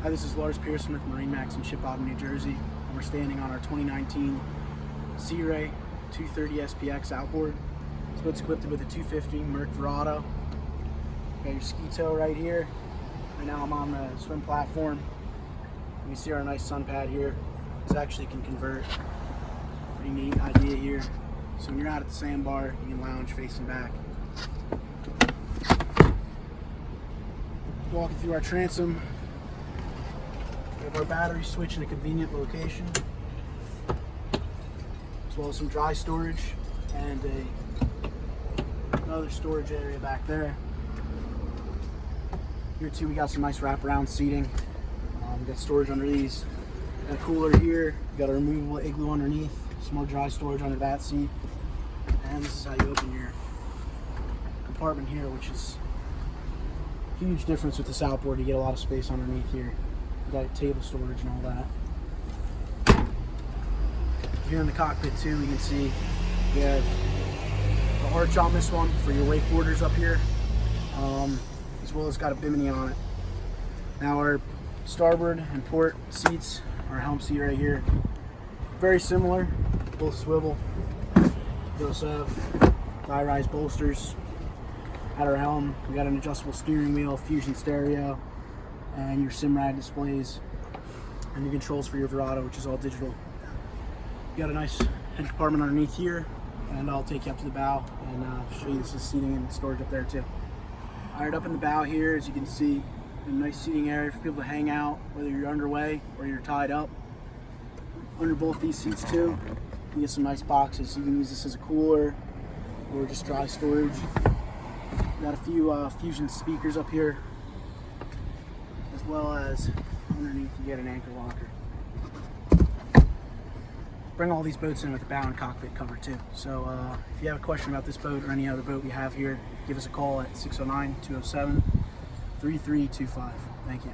Hi, this is Lars Pearson with MarineMax Ship Bottom, New Jersey, and we're standing on our 2019 Sea Ray 230 SPX outboard. This boat's equipped with a 250 Merc Verado. Got your ski tow right here. Right now I'm on the swim platform. You can see our nice sun pad here. This actually can convert. Pretty neat idea here. So when you're out at the sandbar, you can lounge facing back. Walking through our transom. We have our battery switch in a convenient location, as well as some dry storage and another storage area back there. Here too we got some nice wraparound seating. We got storage under these. Got a cooler here. We got a removable igloo underneath. Some more dry storage under that seat. And this is how you open your compartment here, which is a huge difference with this outboard. You get a lot of space underneath here. Got table storage and all that. Here in the cockpit too, we can see we have the arch on this one for your wakeboarders up here, as well as got a bimini on it. Now our starboard and port seats, our helm seat right here, very similar, both swivel. We also have high-rise bolsters at our helm. We got an adjustable steering wheel, fusion stereo, and your SIMRAD displays, and your controls for your Verado, which is all digital. You got a nice head compartment underneath here, and I'll take you up to the bow and show you this is seating and storage up there too. All right, up in the bow here, as you can see, a nice seating area for people to hang out, whether you're underway or you're tied up. Under both these seats too, you get some nice boxes. You can use this as a cooler or just dry storage. Got a few fusion speakers up here, as well as underneath you get an anchor locker. Bring all these boats in with the bow and cockpit cover too. So if you have a question about this boat or any other boat we have here, give us a call at 609-207-3325. Thank you.